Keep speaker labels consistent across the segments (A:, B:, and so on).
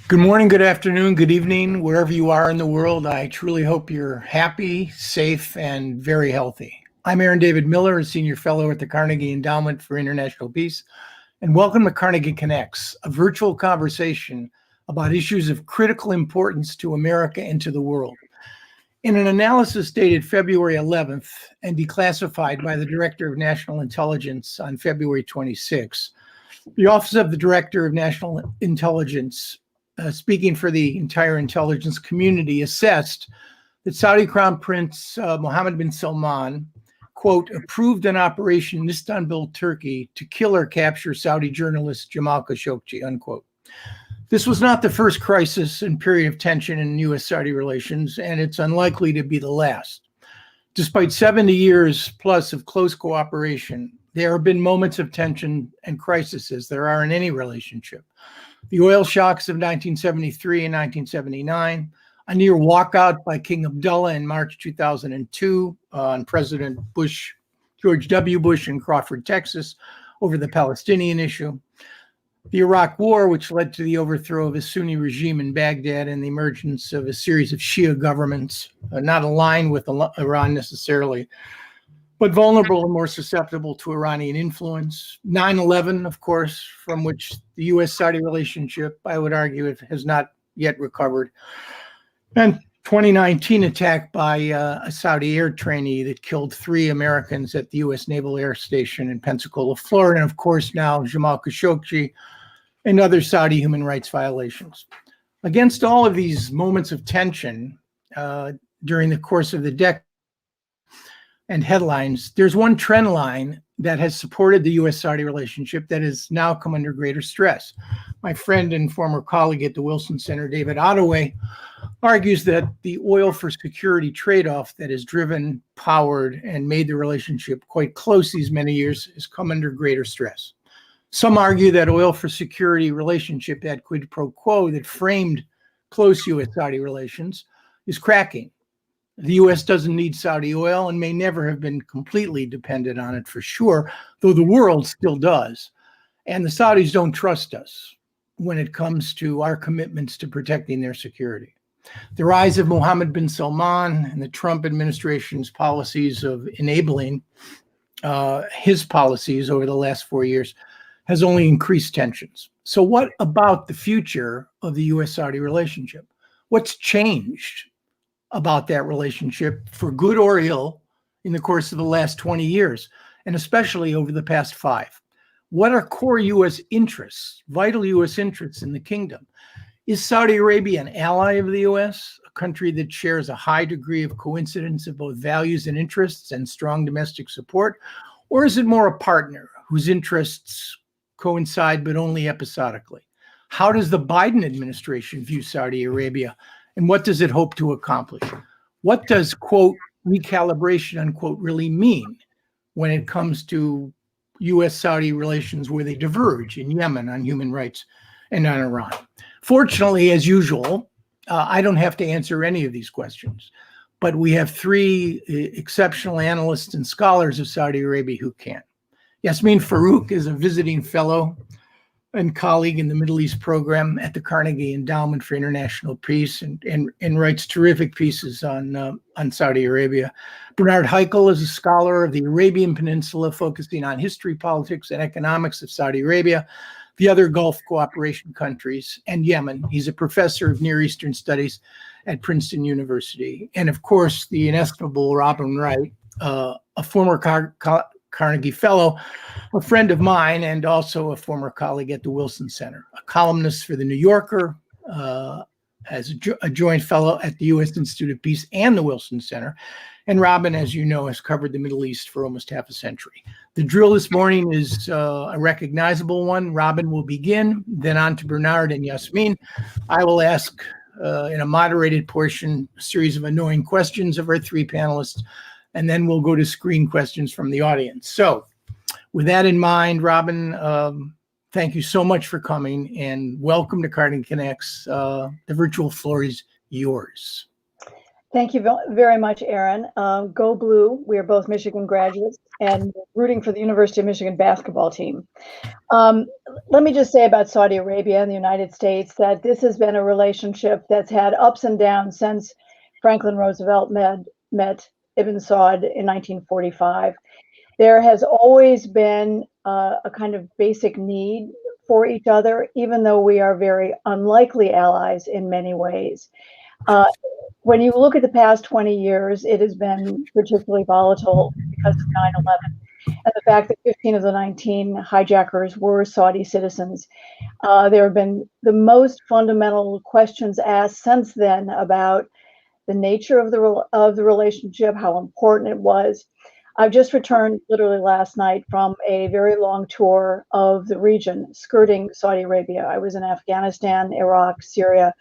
A: Good morning, good afternoon, good evening, wherever you are in the world. I truly hope you're happy, safe, and very healthy. I'm Aaron David Miller, a senior fellow at the Carnegie Endowment for International Peace, and welcome to Carnegie Connects, a virtual conversation about issues of critical importance to America and to the world. In an analysis dated February 11th and declassified by the Director of National Intelligence on February 26th, the Office of the Director of National Intelligence, speaking for the entire intelligence community, assessed that Saudi Crown Prince Mohammed bin Salman, quote, approved an operation in Istanbul, Turkey to kill or capture Saudi journalist Jamal Khashoggi, unquote. This was not the first crisis and period of tension in U.S. Saudi relations, and it's unlikely to be the last. Despite 70 years plus of close cooperation, there have been moments of tension and crisis as there are in any relationship. The oil shocks of 1973 and 1979, a near walkout by King Abdullah in March 2002 on President Bush, George W. Bush in Crawford, Texas, over the Palestinian issue. The Iraq War, which led to the overthrow of a Sunni regime in Baghdad and the emergence of a series of Shia governments, not aligned with Iran necessarily, but vulnerable and more susceptible to Iranian influence. 9/11, of course, from which the U.S. Saudi relationship, I would argue, has not yet recovered. And 2019 attack by a Saudi air trainee that killed 3 Americans at the U.S. Naval Air Station in Pensacola, Florida. And of course, now Jamal Khashoggi and other Saudi human rights violations. Against all of these moments of tension during the course of the decade, and headlines, there's one trend line that has supported the U.S.-Saudi relationship that has now come under greater stress. My friend and former colleague at the Wilson Center, David Ottaway, argues that the oil for security trade-off that has driven, powered, and made the relationship quite close these many years has come under greater stress. Some argue that oil for security relationship, that quid pro quo that framed close U.S.-Saudi relations, is cracking. The U.S. doesn't need Saudi oil and may never have been completely dependent on it for sure, though the world still does. And the Saudis don't trust us when it comes to our commitments to protecting their security. The rise of Mohammed bin Salman and the Trump administration's policies of enabling his policies over the last 4 years has only increased tensions. So what about the future of the U.S.-Saudi relationship? What's changed about that relationship, for good or ill, in the course of the last 20 years, and especially over the past 5? What are core U.S. interests, vital U.S. interests in the kingdom? Is Saudi Arabia an ally of the U.S., a country that shares a high degree of coincidence of both values and interests and strong domestic support? Or is it more a partner whose interests coincide but only episodically? How does the Biden administration view Saudi Arabia? And what does it hope to accomplish? What does, quote, recalibration, unquote, really mean when it comes to U.S.-Saudi relations where they diverge in Yemen on human rights and on Iran? Fortunately, as usual, I don't have to answer any of these questions, but we have 3 exceptional analysts and scholars of Saudi Arabia who can. Yasmine Farouk is a visiting fellow and colleague in the Middle East program at the Carnegie Endowment for International Peace and writes terrific pieces on Saudi Arabia. Bernard Haykel is a scholar of the Arabian Peninsula, focusing on history, politics, and economics of Saudi Arabia, the other Gulf cooperation countries, and Yemen. He's a professor of Near Eastern Studies at Princeton University. And of course, the inestimable Robin Wright, a former Carnegie Fellow, a friend of mine, and also a former colleague at the Wilson Center, a columnist for the New Yorker, as a joint fellow at the U.S. Institute of Peace and the Wilson Center. And Robin, as you know, has covered the Middle East for almost half a century. The drill this morning is a recognizable one. Robin will begin, then on to Bernard and Yasmine. I will ask, in a moderated portion, a series of annoying questions of our 3 panelists, and then we'll go to screen questions from the audience. So with that in mind, Robin, thank you so much for coming and welcome to Carnegie Connects. The virtual floor is yours.
B: Thank you very much, Aaron. Go Blue. We are both Michigan graduates and rooting for the University of Michigan basketball team. let me just say about Saudi Arabia and the United States that this has been a relationship that's had ups and downs since Franklin Roosevelt met Ibn Saud in 1945. There has always been a kind of basic need for each other, even though we are very unlikely allies in many ways. When you look at the past 20 years, it has been particularly volatile because of 9/11 and the fact that 15 of the 19 hijackers were Saudi citizens. There have been the most fundamental questions asked since then about the nature of the relationship, how important it was. I've just returned literally last night from a very long tour of the region skirting Saudi Arabia. I was in Afghanistan, Iraq, Syria,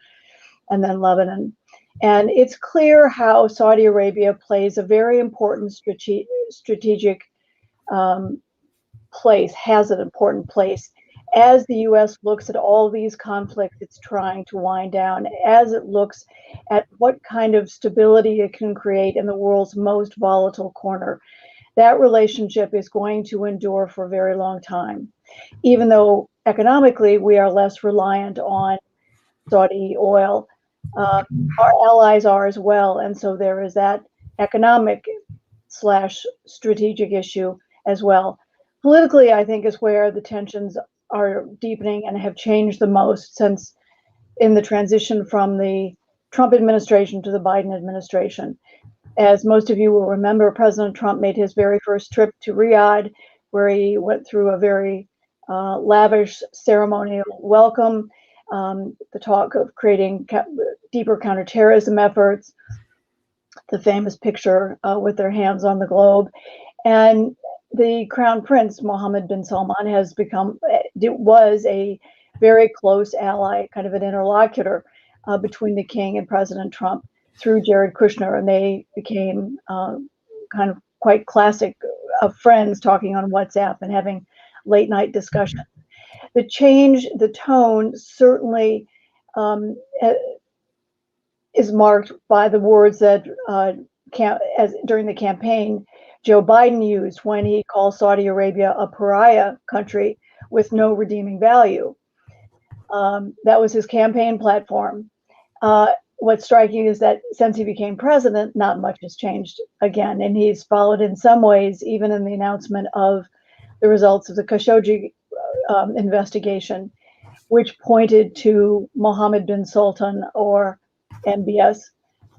B: and then Lebanon. And it's clear how Saudi Arabia plays a very important strategic place, has an important place as the U.S. looks at all these conflicts it's trying to wind down, as it looks at what kind of stability it can create in the world's most volatile corner. That relationship is going to endure for a very long time, even though economically we are less reliant on Saudi oil. Our allies are as well, and so there is that economic / strategic issue as well. Politically, I think is where the tensions are deepening and have changed the most since in the transition from the Trump administration to the Biden administration. As most of you will remember, President Trump made his very first trip to Riyadh, where he went through a very lavish ceremonial welcome, the talk of creating deeper counterterrorism efforts, the famous picture with their hands on the globe. And the Crown Prince, Mohammed bin Salman, was a very close ally, kind of an interlocutor between the king and President Trump through Jared Kushner, and they became kind of quite classic of friends talking on WhatsApp and having late night discussions. The tone certainly is marked by the words that during the campaign Joe Biden used when he called Saudi Arabia a pariah country with no redeeming value. That was his campaign platform. What's striking is that since he became president, not much has changed again, and he's followed in some ways, even in the announcement of the results of the Khashoggi investigation, which pointed to Mohammed bin Sultan, or MBS,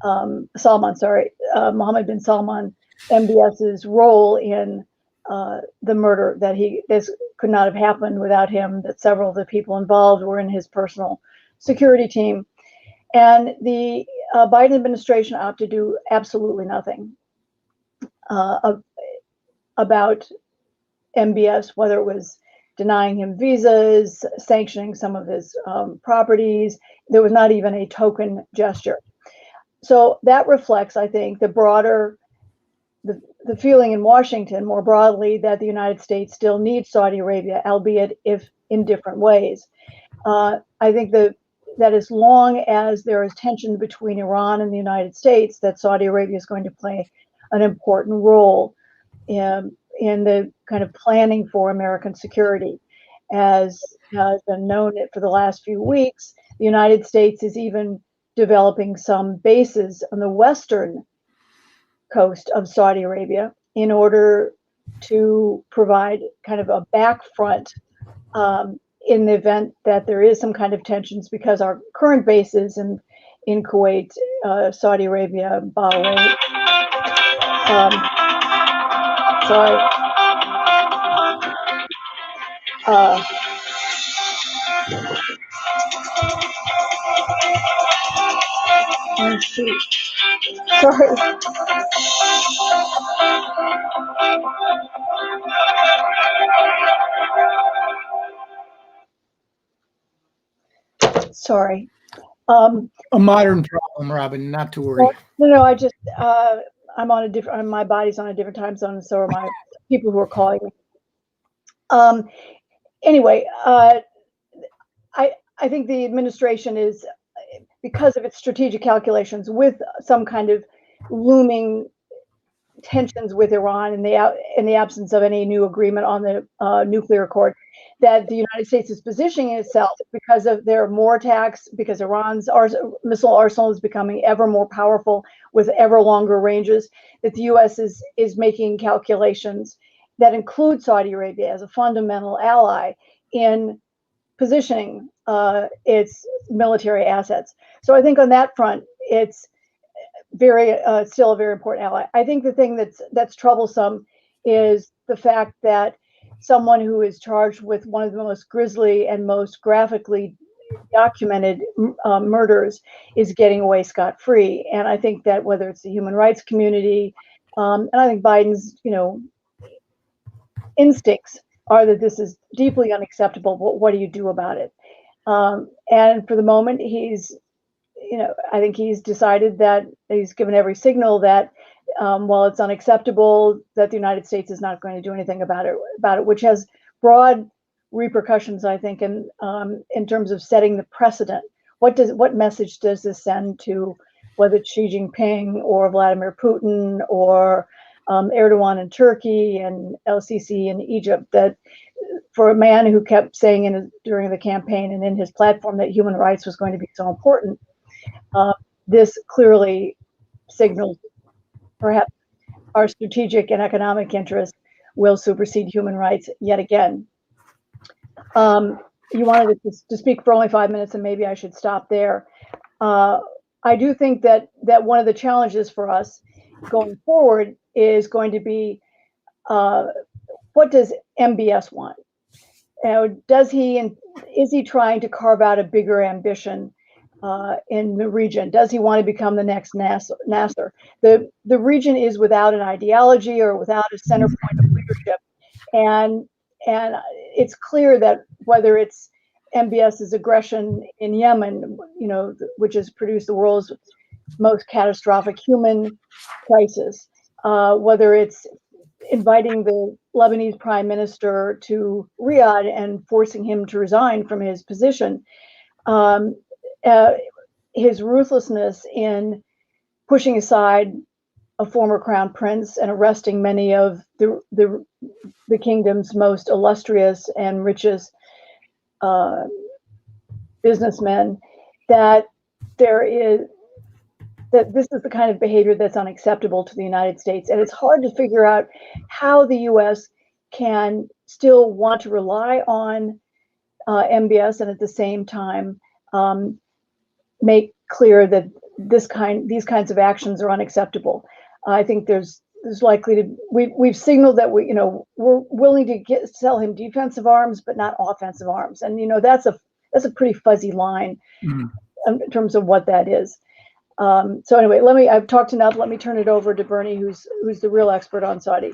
B: Mohammed bin Salman, MBS's role in the murder, that this could not have happened without him, that several of the people involved were in his personal security team. And the Biden administration opted to do absolutely nothing about MBS, whether it was denying him visas, sanctioning some of his properties. There was not even a token gesture. So that reflects, I think, the feeling in Washington more broadly that the United States still needs Saudi Arabia, albeit if in different ways. I think that as long as there is tension between Iran and the United States, that Saudi Arabia is going to play an important role in the kind of planning for American security. As has been known for the last few weeks, the United States is even developing some bases on the western coast of Saudi Arabia in order to provide kind of a back front in the event that there is some kind of tensions, because our current bases in Kuwait, Saudi Arabia, Bahrain. Let's see. Sorry. Sorry.
A: A modern problem, Robin, not to worry.
B: No, I just, I'm on a different, my body's on a different time zone, and so are my people who are calling me. Anyway, I think the administration is, because of its strategic calculations, with some kind of looming tensions with Iran in the absence of any new agreement on the nuclear accord, that the United States is positioning itself because of there are more attacks, because Iran's missile arsenal is becoming ever more powerful with ever longer ranges, that the U.S. is making calculations that include Saudi Arabia as a fundamental ally in positioning its military assets. So I think on that front, it's still a very important ally. I think the thing that's troublesome is the fact that someone who is charged with one of the most grisly and most graphically documented murders is getting away scot-free. And I think that whether it's the human rights community, and I think Biden's, instincts are that this is deeply unacceptable, but what do you do about it? And for the moment, I think he's decided that he's given every signal that while it's unacceptable, that the United States is not going to do anything about it, which has broad repercussions, I think, in terms of setting the precedent. What message does this send to whether it's Xi Jinping or Vladimir Putin or Erdogan in Turkey and El-Sisi in Egypt, that for a man who kept saying during the campaign and in his platform that human rights was going to be so important, this clearly signals perhaps our strategic and economic interests will supersede human rights yet again. You wanted to speak for only 5 minutes, and maybe I should stop there. I do think that one of the challenges for us going forward is going to be what does MBS want? Is he trying to carve out a bigger ambition in the region? Does he want to become the next Nasser? The region is without an ideology or without a center point of leadership, and it's clear that whether it's MBS's aggression in Yemen, which has produced the world's most catastrophic human crisis, whether it's inviting the Lebanese prime minister to Riyadh and forcing him to resign from his position, his ruthlessness in pushing aside a former crown prince and arresting many of the kingdom's most illustrious and richest businessmen, that this is the kind of behavior that's unacceptable to the United States. And it's hard to figure out how the U.S. can still want to rely on MBS and at the same time make clear that these kinds of actions are unacceptable. I think there's likely to we've signaled that we're willing to sell him defensive arms, but not offensive arms, and that's a pretty fuzzy line in terms of what that is. So anyway, I've talked enough. Let me turn it over to Bernie, who's the real expert on Saudi.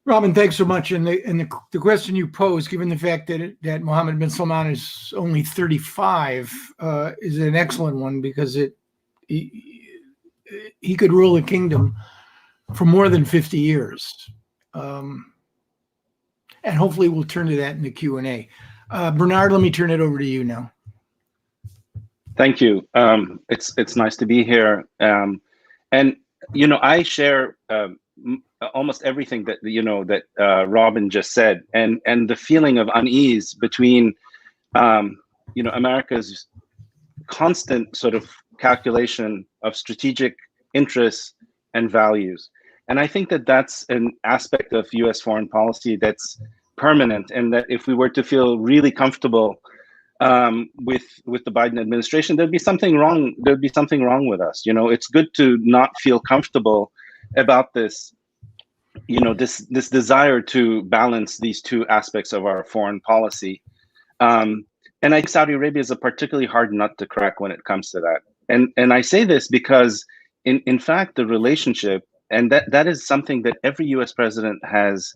A: Robin, thanks so much. And the question you posed, given the fact that Mohammed bin Salman is only 35, is an excellent one, because he could rule a kingdom for more than 50 years. And hopefully we'll turn to that in the Q&A. Bernard, let me turn it over to you now.
C: Thank you. It's nice to be here. And I share almost everything that Robin just said, and the feeling of unease between America's constant sort of calculation of strategic interests and values. And I think that that's an aspect of U.S. foreign policy that's permanent, and that if we were to feel really comfortable with the Biden administration, there'd be something wrong. There'd be something wrong with us. It's good to not feel comfortable about this. This desire to balance these two aspects of our foreign policy. And I think Saudi Arabia is a particularly hard nut to crack when it comes to that. And I say this because, in fact, the relationship, and that is something that every U.S. president has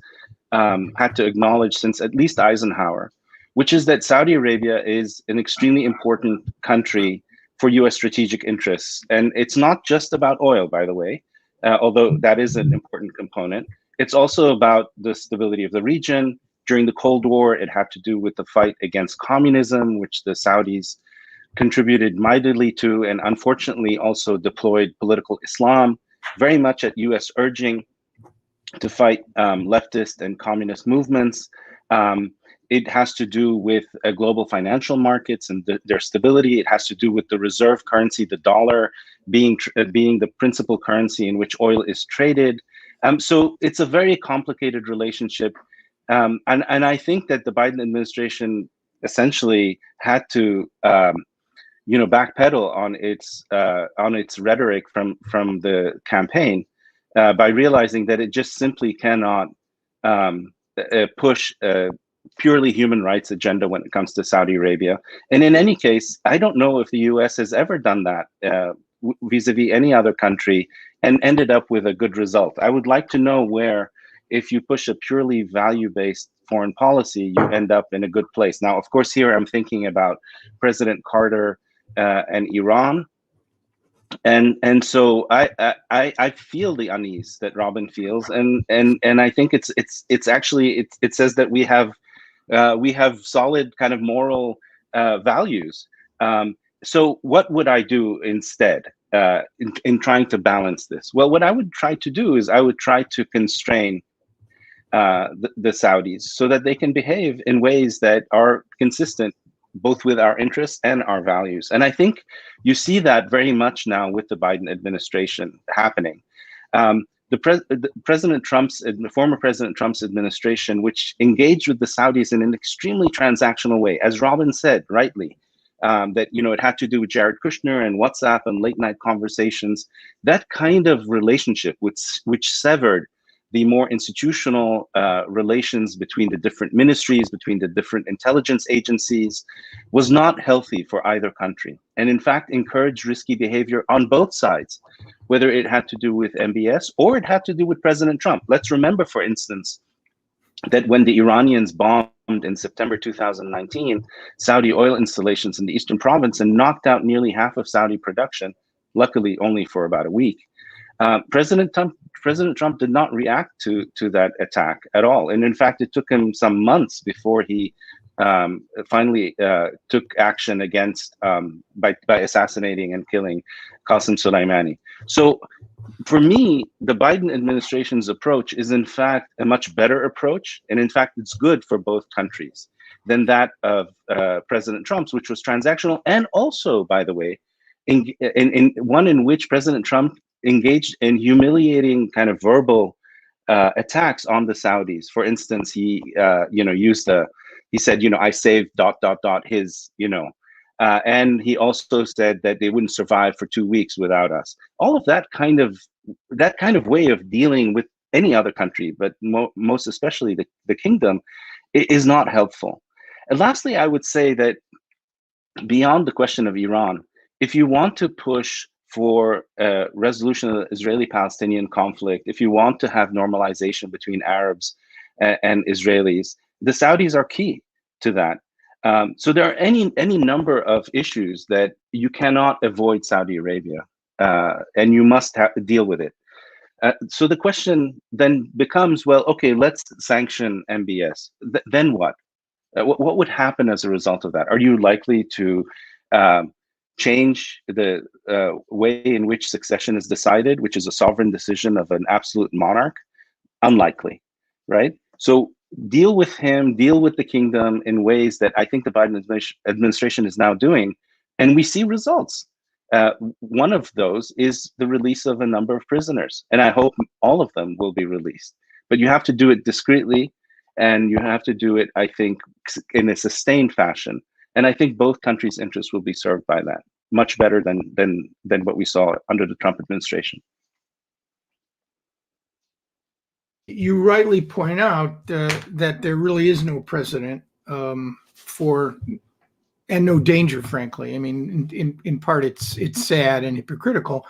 C: had to acknowledge since at least Eisenhower, which is that Saudi Arabia is an extremely important country for U.S. strategic interests. And it's not just about oil, by the way, although that is an important component. It's also about the stability of the region. During the Cold War, it had to do with the fight against communism, which the Saudis contributed mightily to, and unfortunately also deployed political Islam very much at U.S. urging to fight leftist and communist movements. It has to do with global financial markets and their stability. It has to do with the reserve currency, the dollar, being the principal currency in which oil is traded. So it's a very complicated relationship. And I think that the Biden administration essentially had to backpedal on its rhetoric from the campaign by realizing that it just simply cannot push a purely human rights agenda when it comes to Saudi Arabia. And in any case, I don't know if the U.S. has ever done that vis-a-vis any other country and ended up with a good result. I would like to know where, if you push a purely value-based foreign policy, you end up in a good place. Now, of course, here I'm thinking about President Carter and Iran. And so I feel the unease that Robin feels, and I think it's actually it says that we have solid kind of moral values. So what would I do instead in trying to balance this? Well, what I would try to do is I would try to constrain the Saudis so that they can behave in ways that are consistent both with our interests and our values. And I think you see that very much now with the Biden administration happening. Former President Trump's administration, which engaged with the Saudis in an extremely transactional way, as Robin said rightly, that it had to do with Jared Kushner and WhatsApp and late night conversations. That kind of relationship, which severed the more institutional relations between the different ministries, between the different intelligence agencies, was not healthy for either country, and in fact encouraged risky behavior on both sides, whether it had to do with MBS or it had to do with President Trump. Let's remember, for instance, that when the Iranians bombed in September 2019 Saudi oil installations in the eastern province and knocked out nearly half of Saudi production, luckily only for about a week, President Trump did not react to that attack at all. And in fact, it took him some months before he finally took action against by assassinating and killing Qasem Soleimani. So for me, the Biden administration's approach is in fact a much better approach. And in fact, it's good for both countries than that of President Trump's, which was transactional. And also, by the way, in one in which President Trump engaged in humiliating kind of verbal attacks on the Saudis. For instance, he he said, I saved ... his, and he also said that they wouldn't survive for 2 weeks without us. All of that kind of way of dealing with any other country, but most especially the kingdom, is not helpful. And lastly, I would say that beyond the question of Iran, if you want to push for a resolution of the Israeli-Palestinian conflict, if you want to have normalization between Arabs and Israelis, the Saudis are key to that. So there are any number of issues that you cannot avoid Saudi Arabia, and you must deal with it. So the question then becomes, well, okay, let's sanction MBS. Then what? What would happen as a result of that? Are you likely to change the way in which succession is decided, which is a sovereign decision of an absolute monarch? Unlikely, right? So deal with him, deal with the kingdom in ways that I think the Biden administration is now doing, and we see results. One of those is the release of a number of prisoners, and I hope all of them will be released. But you have to do it discreetly, and you have to do it, I think, in a sustained fashion. And I think both countries' interests will be served by that, much better than what we saw under the Trump administration.
A: You rightly point out that there really is no precedent for, and no danger, frankly. I mean, in part, it's sad and hypocritical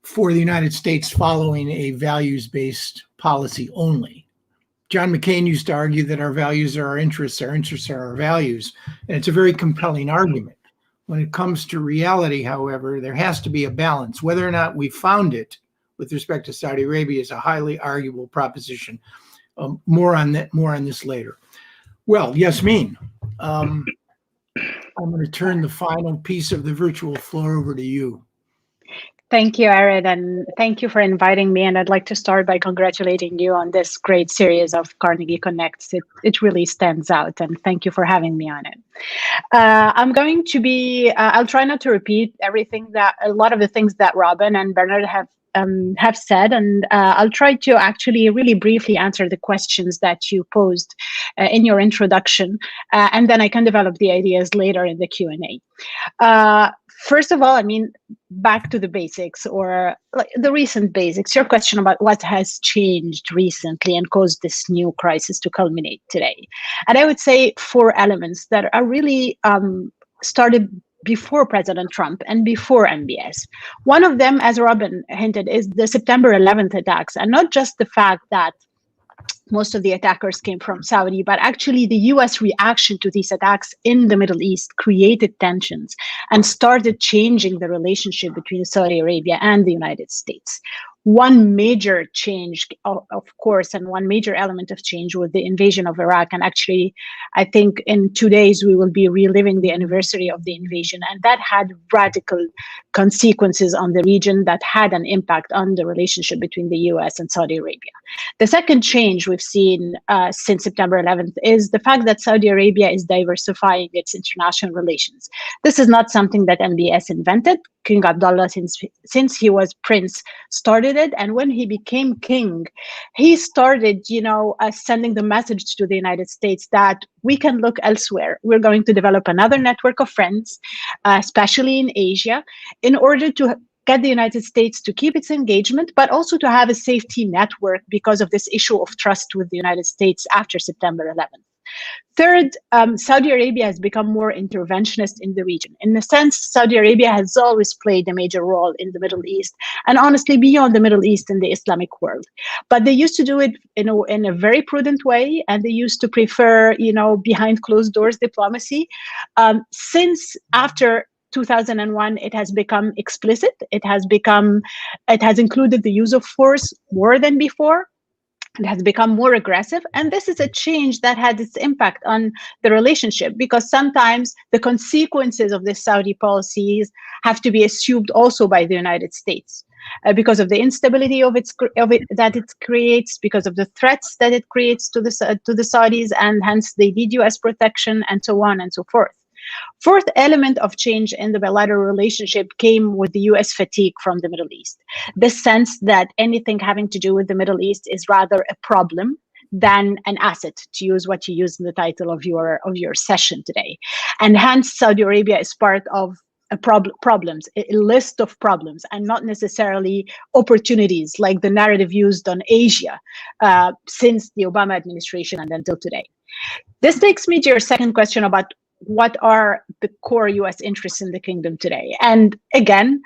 A: for the United States following a values-based policy only. John McCain used to argue that our values are our interests are our values, and it's a very compelling argument. When it comes to reality, however, there has to be a balance. Whether or not we found it with respect to Saudi Arabia is a highly arguable proposition. More on this later. Well, Yasmine, I'm going to turn the final piece of the virtual floor over to you.
D: Thank you, Erin, and thank you for inviting me. And I'd like to start by congratulating you on this great series of Carnegie Connects. It really stands out, and thank you for having me on it. I'm going to be, I'll try not to repeat a lot of the things that Robin and Bernard have said, and I'll try to actually really briefly answer the questions that you posed in your introduction, and then I can develop the ideas later in the Q&A. First of all, I mean, back to the basics, or like the recent basics, your question about what has changed recently and caused this new crisis to culminate today. And I would say 4 elements that are really started before President Trump and before MBS. One of them, as Robin hinted, is the September 11th attacks, and not just the fact that most of the attackers came from Saudi, but actually the US reaction to these attacks in the Middle East created tensions and started changing the relationship between Saudi Arabia and the United States. One major change, of course, and one major element of change was the invasion of Iraq. And actually, I think in 2 days, we will be reliving the anniversary of the invasion. And that had radical consequences on the region that had an impact on the relationship between the US and Saudi Arabia. The second change we've seen since September 11th is the fact that Saudi Arabia is diversifying its international relations. This is not something that MBS invented. King Abdullah, since he was prince, started it. And when he became king, he started, sending the message to the United States that we can look elsewhere. We're going to develop another network of friends, especially in Asia, in order to get the United States to keep its engagement, but also to have a safety network because of this issue of trust with the United States after September 11th. Third, Saudi Arabia has become more interventionist in the region. In a sense, Saudi Arabia has always played a major role in the Middle East, and honestly, beyond the Middle East in the Islamic world. But they used to do it in a very prudent way, and they used to prefer, behind closed doors diplomacy. Since after 2001, it has become explicit. It has included the use of force more than before. It has become more aggressive. And this is a change that had its impact on the relationship, because sometimes the consequences of this Saudi policies have to be assumed also by the United States. Because of the instability that it creates, because of the threats that it creates to the Saudis, and hence they need US protection, and so on and so forth. Fourth element of change in the bilateral relationship came with the US fatigue from the Middle East. The sense that anything having to do with the Middle East is rather a problem than an asset, to use what you used in the title of your session today. And hence Saudi Arabia is part of a list of problems, and not necessarily opportunities like the narrative used on Asia since the Obama administration and until today. This takes me to your second question about what are the core US interests in the kingdom today? And again,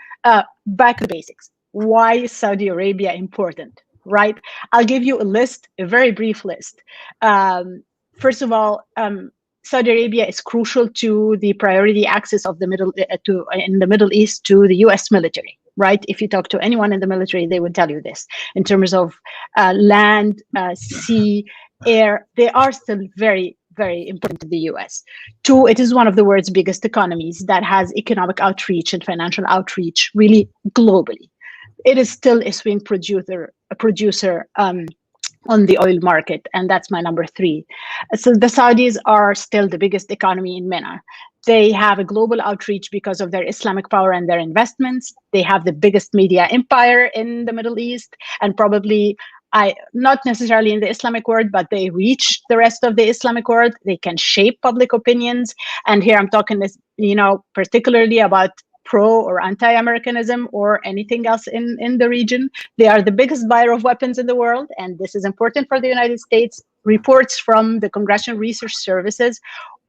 D: back to basics. Why is Saudi Arabia important, right? I'll give you a very brief list. First of all, Saudi Arabia is crucial to the priority access of in the Middle East to the US military, right? If you talk to anyone in the military, they would tell you this. In terms of land, sea, air, they are still very, very important to the US. 2, it is one of the world's biggest economies that has economic outreach and financial outreach really globally. It is still a swing producer on the oil market, and that's my number 3. So the Saudis are still the biggest economy in MENA. They have a global outreach because of their Islamic power and their investments. They have the biggest media empire in the Middle East, and probably not necessarily in the Islamic world, but they reach the rest of the Islamic world. They can shape public opinions. And here I'm talking this, particularly about pro or anti-Americanism or anything else in the region. They are the biggest buyer of weapons in the world, and this is important for the United States. Reports from the Congressional Research Services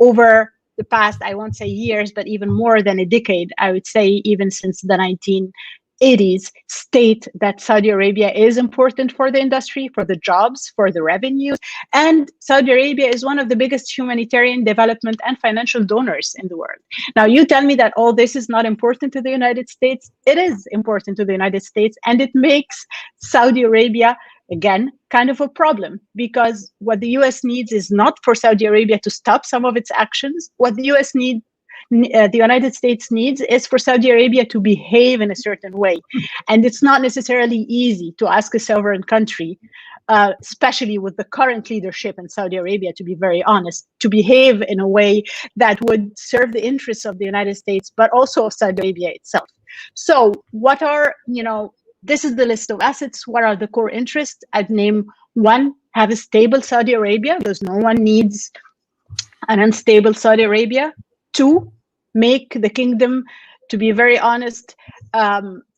D: over the past, I won't say years, but even more than a decade, I would say even since the 1980s, state that Saudi Arabia is important for the industry, for the jobs, for the revenues. And Saudi Arabia is one of the biggest humanitarian development and financial donors in the world. Now, you tell me that all this is not important to the United States. It is important to the United States, and it makes Saudi Arabia, again, kind of a problem, because what the US needs is not for Saudi Arabia to stop some of its actions. What the US needs the United States needs is for Saudi Arabia to behave in a certain way. And it's not necessarily easy to ask a sovereign country, especially with the current leadership in Saudi Arabia, to be very honest, to behave in a way that would serve the interests of the United States, but also of Saudi Arabia itself. So what are, this is the list of assets. What are the core interests? I'd name one, have a stable Saudi Arabia, because no one needs an unstable Saudi Arabia. Two, make the kingdom, to be very honest,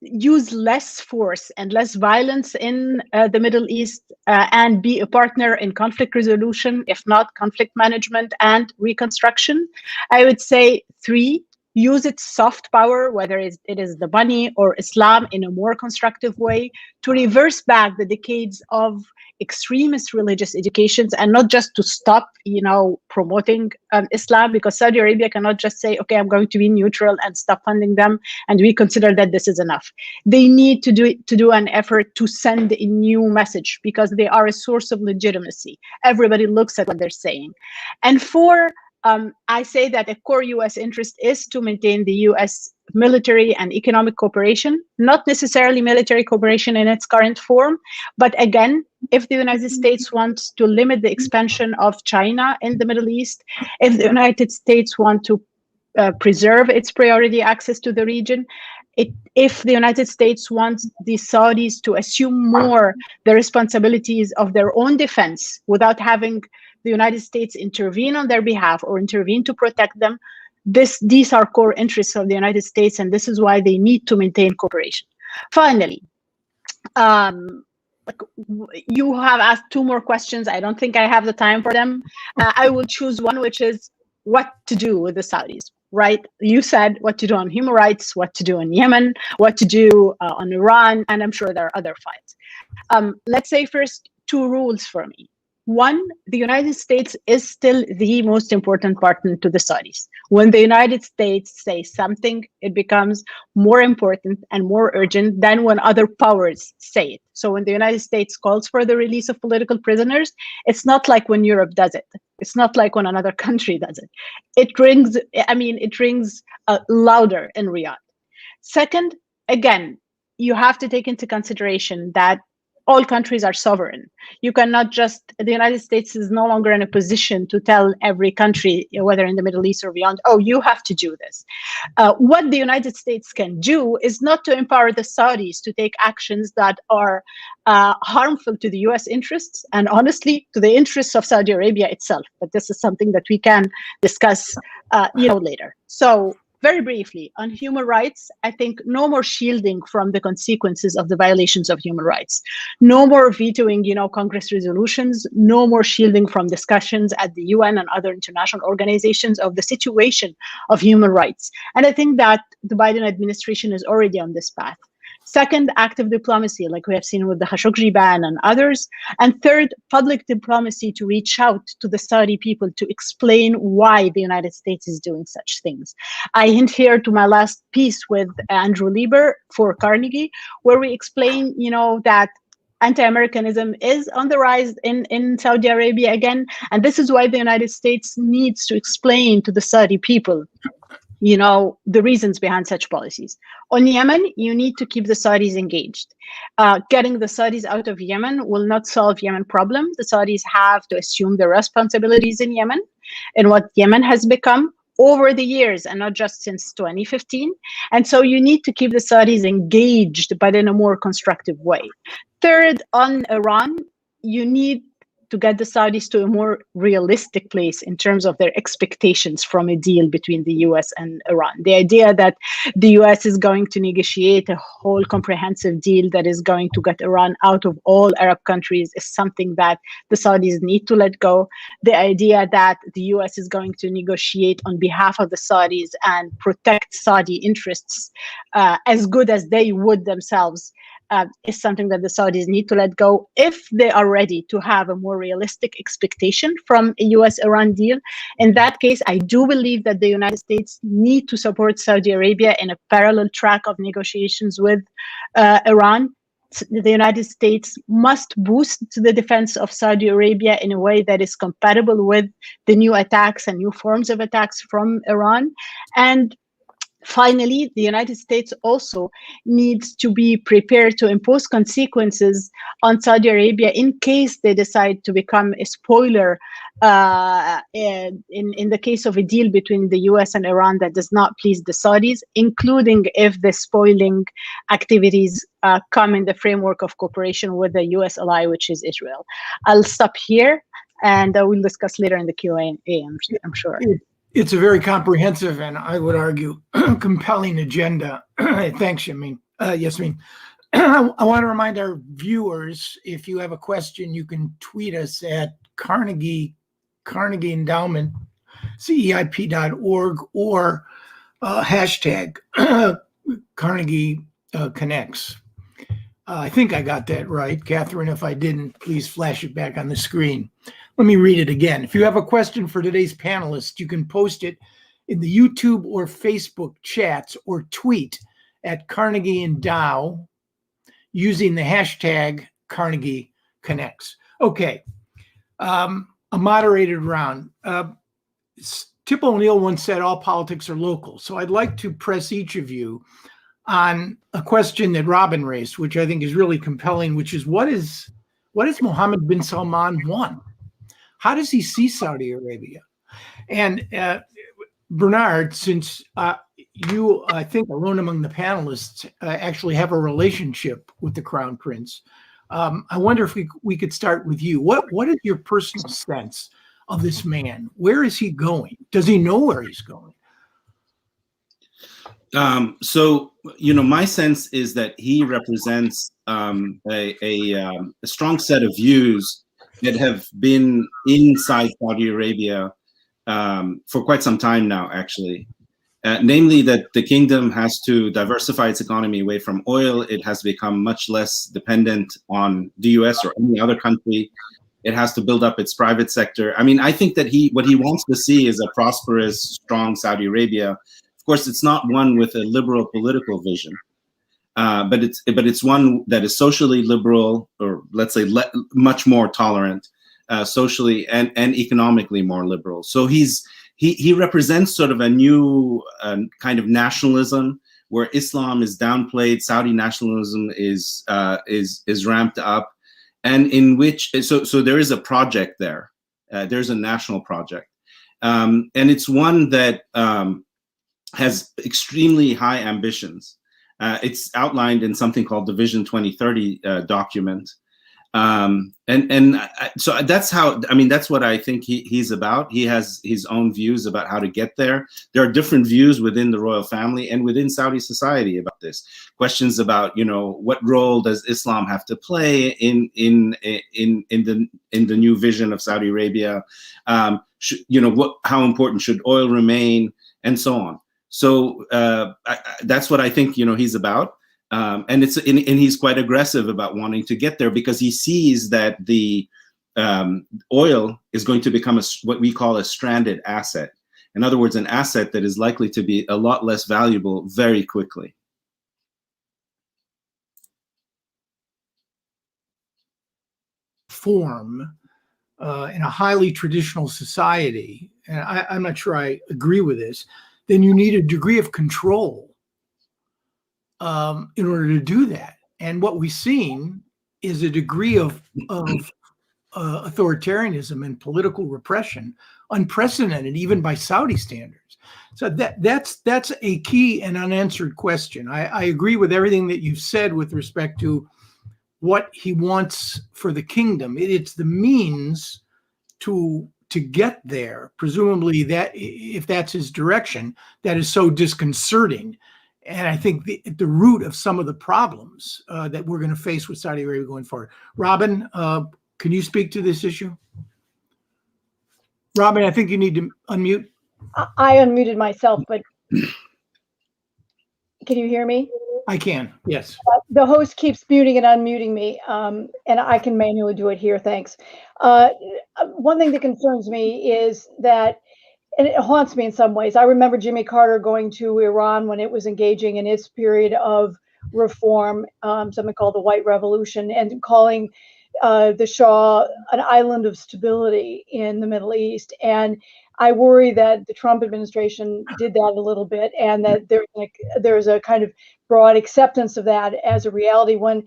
D: use less force and less violence in the Middle East, and be a partner in conflict resolution, if not conflict management and reconstruction. I would say three, use its soft power, whether it is the money or Islam, in a more constructive way to reverse back the decades of extremist religious educations, and not just to stop, promoting Islam, because Saudi Arabia cannot just say, okay, I'm going to be neutral and stop funding them, and we consider that this is enough. They need to do an effort to send a new message, because they are a source of legitimacy. Everybody looks at what they're saying. And four, I say that a core U.S. interest is to maintain the U.S. military and economic cooperation, not necessarily military cooperation in its current form, but again, if the United States wants to limit the expansion of China in the Middle East, if the United States want to preserve its priority access to the region, if the United States wants the Saudis to assume more the responsibilities of their own defense without having the United States intervene on their behalf or intervene to protect them, these are core interests of the United States, and this is why they need to maintain cooperation. Finally, you have asked two more questions. I don't think I have the time for them. I will choose one, which is what to do with the Saudis, right? You said what to do on human rights, what to do in Yemen, what to do on Iran, and I'm sure there are other fights. Let's say first two rules for me. One, the United States is still the most important partner to the Saudis. When the United States says something, it becomes more important and more urgent than when other powers say it. So when the United States calls for the release of political prisoners, it's not like when Europe does it. It's not like when another country does it. It rings louder in Riyadh. Second, again, you have to take into consideration that all countries are sovereign. You cannot the United States is no longer in a position to tell every country, whether in the Middle East or beyond, oh, you have to do this. What the United States can do is not to empower the Saudis to take actions that are harmful to the US interests, and honestly, to the interests of Saudi Arabia itself. But this is something that we can discuss later. So, very briefly, on human rights, I think no more shielding from the consequences of the violations of human rights. No more vetoing, Congress resolutions. No more shielding from discussions at the UN and other international organizations of the situation of human rights. And I think that the Biden administration is already on this path. Second, active diplomacy, like we have seen with the Khashoggi ban and others. And third, public diplomacy to reach out to the Saudi people to explain why the United States is doing such things. I hint here to my last piece with Andrew Lieber for Carnegie, where we explain, that anti-Americanism is on the rise in Saudi Arabia again. And this is why the United States needs to explain to the Saudi people the reasons behind such policies. On Yemen, you need to keep the Saudis engaged. Getting the Saudis out of Yemen will not solve Yemen problem. The Saudis have to assume their responsibilities in Yemen and what Yemen has become over the years, and not just since 2015. And so you need to keep the Saudis engaged, but in a more constructive way. Third, on Iran, you need to get the Saudis to a more realistic place in terms of their expectations from a deal between the US and Iran. The idea that the US is going to negotiate a whole comprehensive deal that is going to get Iran out of all Arab countries is something that the Saudis need to let go. The idea that the US is going to negotiate on behalf of the Saudis and protect Saudi interests as good as they would themselves is something that the Saudis need to let go if they are ready to have a more realistic expectation from a US-Iran deal. In that case, I do believe that the United States need to support Saudi Arabia in a parallel track of negotiations with Iran. the United States must boost the defense of Saudi Arabia in a way that is compatible with the new attacks and new forms of attacks from Iran. And finally, the United States also needs to be prepared to impose consequences on Saudi Arabia in case they decide to become a spoiler in the case of a deal between the US and Iran that does not please the Saudis, including if the spoiling activities come in the framework of cooperation with the US ally, which is Israel. I'll stop here, and we'll discuss later in the Q&A, I'm sure.
A: It's a very comprehensive and, I would argue, compelling agenda. Thanks, Yasmine. I want to remind our viewers, if you have a question, you can tweet us at Carnegie Endowment, CEIP.org, or hashtag Carnegie Connects. I think I got that right. Catherine, if I didn't, please flash it back on the screen. Let me read it again. If you have a question for today's panelists, you can post it in the YouTube or Facebook chats or tweet at Carnegie Endow using the hashtag Carnegie Connects. Okay, a moderated round. Tip O'Neill once said all politics are local. So I'd like to press each of you on a question that Robin raised, which I think is really compelling, which is what is Mohammed bin Salman want? How does he see Saudi Arabia? And Bernard, since you, I think, alone among the panelists, actually have a relationship with the Crown Prince, I wonder if we could start with you. What is your personal sense of this man? Where is he going? Does he know where he's going?
E: So, my sense is that he represents a strong set of views that have been inside Saudi Arabia for quite some time now, actually. Namely, that the kingdom has to diversify its economy away from oil. It has become much less dependent on the US or any other country. It has to build up its private sector. I mean, I think that what he wants to see is a prosperous, strong Saudi Arabia. Of course, it's not one with a liberal political vision, but it's one that is socially liberal, or let's say much more tolerant, socially and economically more liberal. So he represents sort of a new kind of nationalism where Islam is downplayed, Saudi nationalism is ramped up, and in which so there is a project there. There's a national project, and it's one that has extremely high ambitions. It's outlined in something called the Vision 2030 document. So that's how, that's what I think he's about. He has his own views about how to get there. There are different views within the royal family and within Saudi society about this. Questions about, what role does Islam have to play in the new vision of Saudi Arabia? How important should oil remain, and so on. So that's what I think, he's about. And he's quite aggressive about wanting to get there because he sees that the oil is going to become what we call a stranded asset. In other words, an asset that is likely to be a lot less valuable very quickly.
A: Form in a highly traditional society, and I'm not sure I agree with this, then you need a degree of control in order to do that. And what we've seen is a degree of authoritarianism and political repression, unprecedented even by Saudi standards. So that's a key and unanswered question. I agree with everything that you've said with respect to what he wants for the kingdom. It's the means to get there, presumably, that if that's his direction, that is so disconcerting. And I think the root of some of the problems that we're going to face with Saudi Arabia going forward. Robin, can you speak to this issue? Robin, I think you need to unmute.
B: I unmuted myself, but can you hear me?
A: I can, yes.
B: The host keeps muting and unmuting me, and I can manually do it here, thanks. One thing that concerns me is that, and it haunts me in some ways, I remember Jimmy Carter going to Iran when it was engaging in its period of reform, something called the White Revolution, and calling the Shah an island of stability in the Middle East. And I worry that the Trump administration did that a little bit, and that there's a kind of broad acceptance of that as a reality when,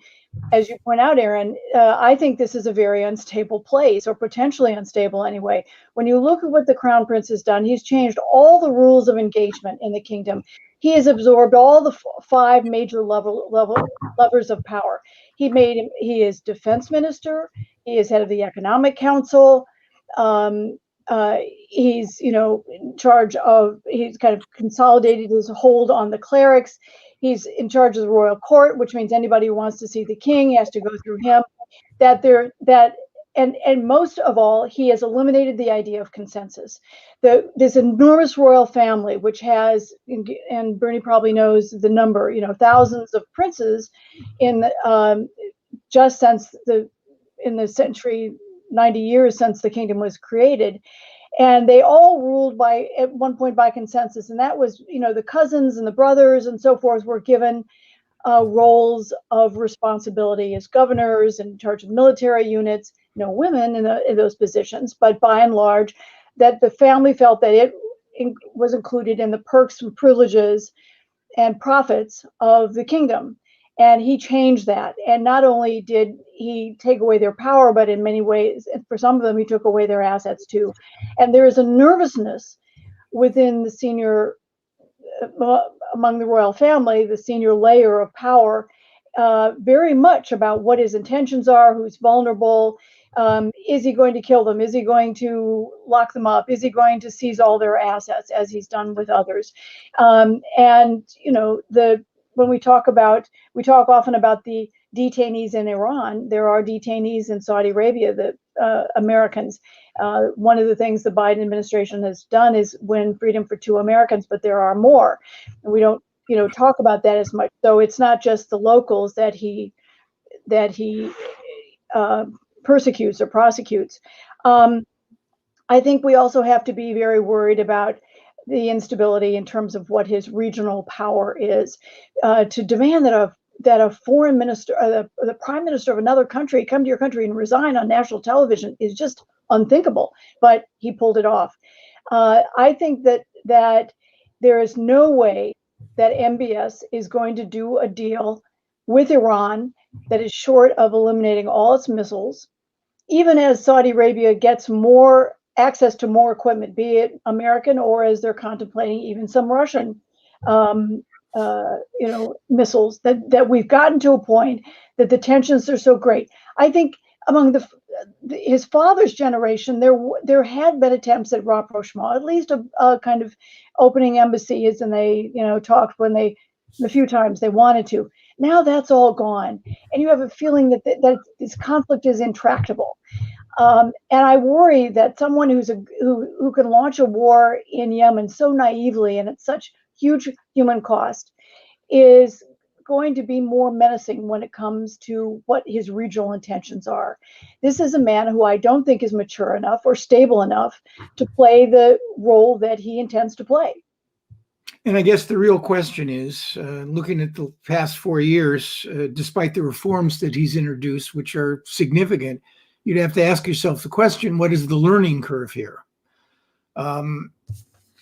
B: as you point out, Aaron, I think this is a very unstable place, or potentially unstable anyway. When you look at what the Crown Prince has done, he's changed all the rules of engagement in the kingdom. He has absorbed all the five major levers of power. He is defense minister. He is head of the Economic Council. He's, in charge of, he's kind of consolidated his hold on the clerics. He's in charge of the royal court, which means anybody who wants to see the king has to go through him. And most of all, he has eliminated the idea of consensus. This enormous royal family, which has, and Bernie probably knows the number, thousands of princes just since in the century, 90 years since the kingdom was created. And they all ruled at one point by consensus. And that was, the cousins and the brothers and so forth were given roles of responsibility as governors and in charge of military units, no women in those positions. But by and large, that the family felt that it was included in the perks and privileges and profits of the kingdom. And he changed that. And not only did he take away their power, but in many ways, for some of them, he took away their assets too. And there is a nervousness within the senior, among the royal family, the senior layer of power, very much about what his intentions are, who's vulnerable. Is he going to kill them? Is he going to lock them up? Is he going to seize all their assets, as he's done with others? When we talk often about the detainees in Iran. There are detainees in Saudi Arabia, the Americans. One of the things the Biden administration has done is win freedom for 2 Americans, but there are more. And we don't, talk about that as much. So it's not just the locals that he persecutes or prosecutes. I think we also have to be very worried about the instability in terms of what his regional power is. To demand that a foreign minister, the prime minister of another country, come to your country and resign on national television is just unthinkable. But he pulled it off. I think that there is no way that MBS is going to do a deal with Iran that is short of eliminating all its missiles, even as Saudi Arabia gets more access to more equipment, be it American or as they're contemplating even some Russian, missiles. That we've gotten to a point that the tensions are so great. I think among his father's generation, there had been attempts at rapprochement, at least a kind of opening embassies, and they talked the few times they wanted to. Now that's all gone, and you have a feeling that this conflict is intractable. And I worry that someone who can launch a war in Yemen so naively and at such huge human cost is going to be more menacing when it comes to what his regional intentions are. This is a man who I don't think is mature enough or stable enough to play the role that he intends to play.
A: And I guess the real question is, looking at the past 4 years, despite the reforms that he's introduced, which are significant, you'd have to ask yourself the question, what is the learning curve here?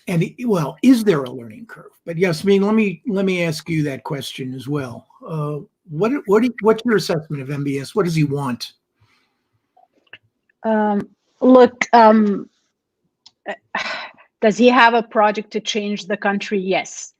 A: Is there a learning curve? But Yasmine, let me ask you that question as well. What's your assessment of MBS? What does he want?
D: Does he have a project to change the country? Yes.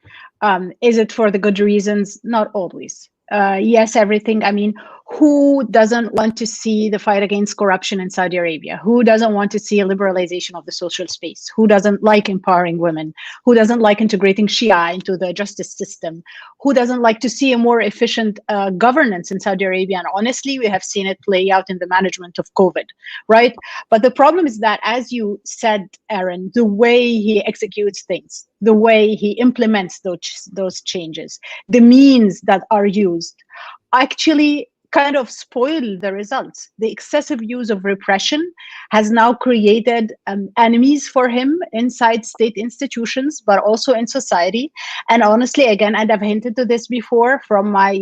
D: Is it for the good reasons? Not always. Yes, everything. I mean, who doesn't want to see the fight against corruption in Saudi Arabia? Who doesn't want to see a liberalization of the social space? Who doesn't like empowering women? Who doesn't like integrating Shia into the justice system? Who doesn't like to see a more efficient governance in Saudi Arabia? And honestly, we have seen it play out in the management of COVID, right? But the problem is that, as you said, Aaron, the way he executes things, the way he implements those changes, the means that are used, actually kind of spoil the results. The excessive use of repression has now created enemies for him inside state institutions, but also in society. And honestly, again, and I've hinted to this before from my,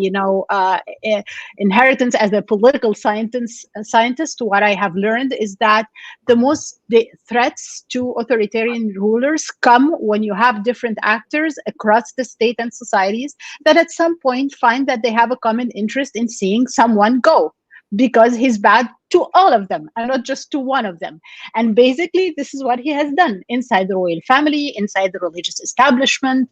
D: inheritance as a political scientist, what I have learned is that the threats to authoritarian rulers come when you have different actors across the state and societies that at some point find that they have a common interest in seeing someone go, because he's bad to all of them and not just to one of them. And basically, this is what he has done inside the royal family, inside the religious establishment,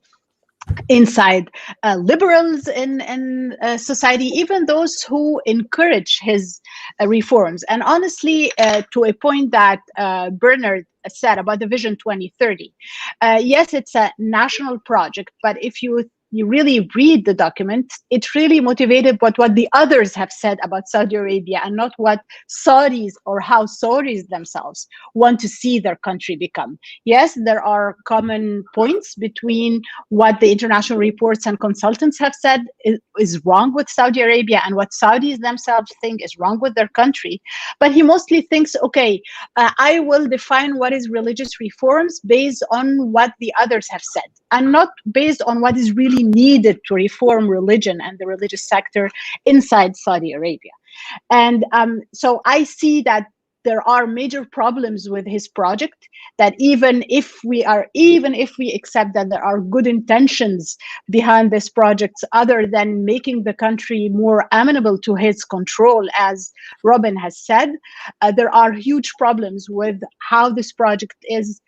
D: inside liberals in society, even those who encourage his reforms. And honestly, to a point that Bernard said about the Vision 2030, yes, it's a national project, but if you really read the document, it really motivated what the others have said about Saudi Arabia and not what Saudis or how Saudis themselves want to see their country become. Yes, there are common points between what the international reports and consultants have said is wrong with Saudi Arabia and what Saudis themselves think is wrong with their country. But he mostly thinks, okay, I will define what is religious reforms based on what the others have said and not based on what is really needed to reform religion and the religious sector inside Saudi Arabia. And so I see that there are major problems with his project, that even if we accept that there are good intentions behind this project, other than making the country more amenable to his control, as Robin has said, there are huge problems with how this project is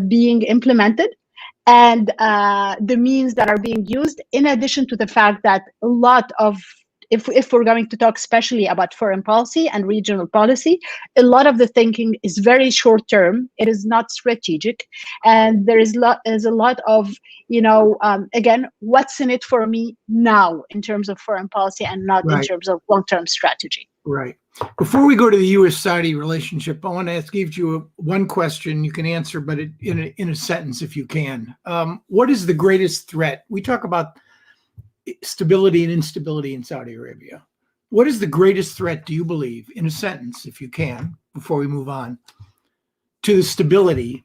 D: being implemented and the means that are being used, in addition to the fact that a lot of, if we're going to talk especially about foreign policy and regional policy, a lot of the thinking is very short term. It is not strategic. And there is a lot of, again, what's in it for me now in terms of foreign policy and not in terms of long-term strategy.
A: Right. Before we go to the U.S. Saudi relationship, I want to give you one question you can answer, but in a sentence if you can. What is the greatest threat? We talk about stability and instability in Saudi Arabia. What is the greatest threat, do you believe, in a sentence, if you can, before we move on, to the stability,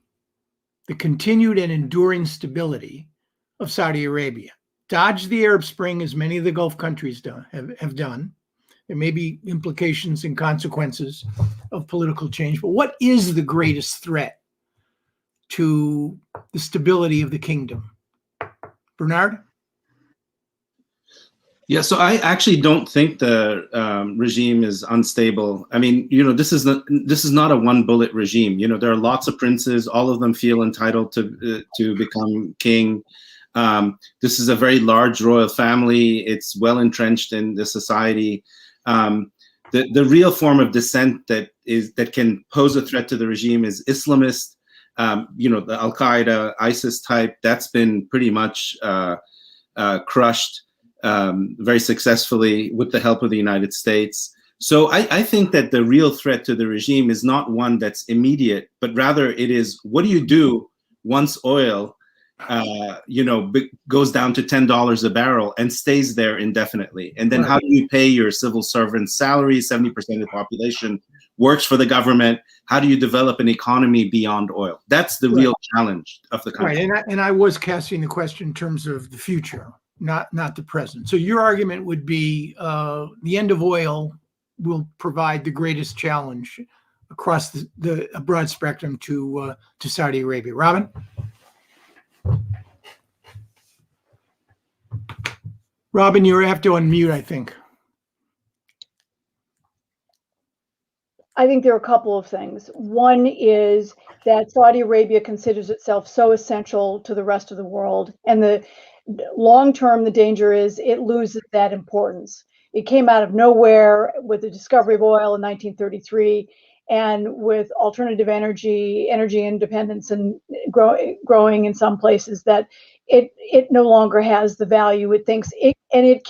A: the continued and enduring stability of Saudi Arabia? Dodge the Arab Spring, as many of the Gulf countries have done. There may be implications and consequences of political change, but what is the greatest threat to the stability of the kingdom? Bernard?
E: Yeah, so I actually don't think the regime is unstable. I mean, this is not a one bullet regime. There are lots of princes. All of them feel entitled to become king. This is a very large royal family. It's well entrenched in the society. The real form of dissent that can pose a threat to the regime is Islamist. The Al Qaeda, ISIS type. That's been pretty much crushed very successfully with the help of the United States. So I think that the real threat to the regime is not one that's immediate, but rather it is, what do you do once oil goes down to $10 a barrel and stays there indefinitely? And then how do you pay your civil servants' salaries? 70% of the population works for the government. How do you develop an economy beyond oil? That's the real challenge of the country.
A: Right, and I was casting the question in terms of the future, not the present. So your argument would be the end of oil will provide the greatest challenge across the broad spectrum to Saudi Arabia. Robin? Robin, you have to unmute, I think.
B: I think there are a couple of things. One is that Saudi Arabia considers itself so essential to the rest of the world, and the long term, the danger is it loses that importance. It came out of nowhere with the discovery of oil in 1933, and with alternative energy independence, and growing in some places, that it no longer has the value it thinks it, and it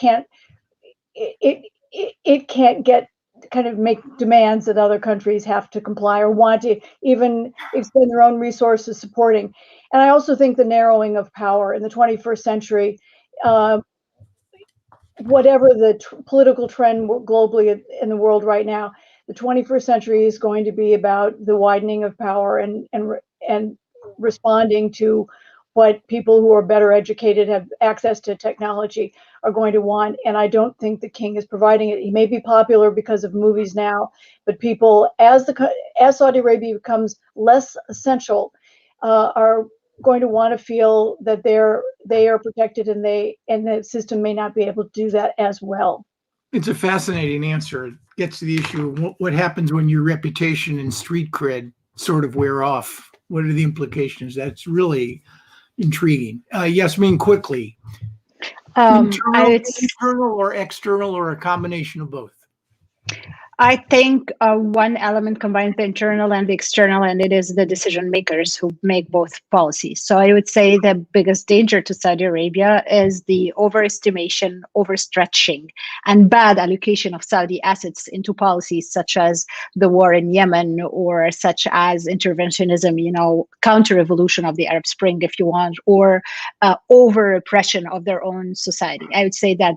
B: can't get kind of make demands that other countries have to comply or want to even expend their own resources supporting. And I also think the narrowing of power in the 21st century, whatever the political trend globally in the world right now, the 21st century is going to be about the widening of power and responding to what people who are better educated, have access to technology, are going to want. And I don't think the king is providing it. He may be popular because of movies now, but people, as Saudi Arabia becomes less essential, are going to want to feel that they are protected, and the system may not be able to do that as well.
A: It's a fascinating answer. It gets to the issue of what happens when your reputation and street cred sort of wear off. What are the implications? That's really intriguing. Yasmine, quickly. Internal or external, or a combination of both?
D: I think one element combines the internal and the external, and it is the decision makers who make both policies. So I would say the biggest danger to Saudi Arabia is the overestimation, overstretching, and bad allocation of Saudi assets into policies such as the war in Yemen, or such as interventionism, counter-revolution of the Arab Spring, if you want, or over-repression of their own society. I would say that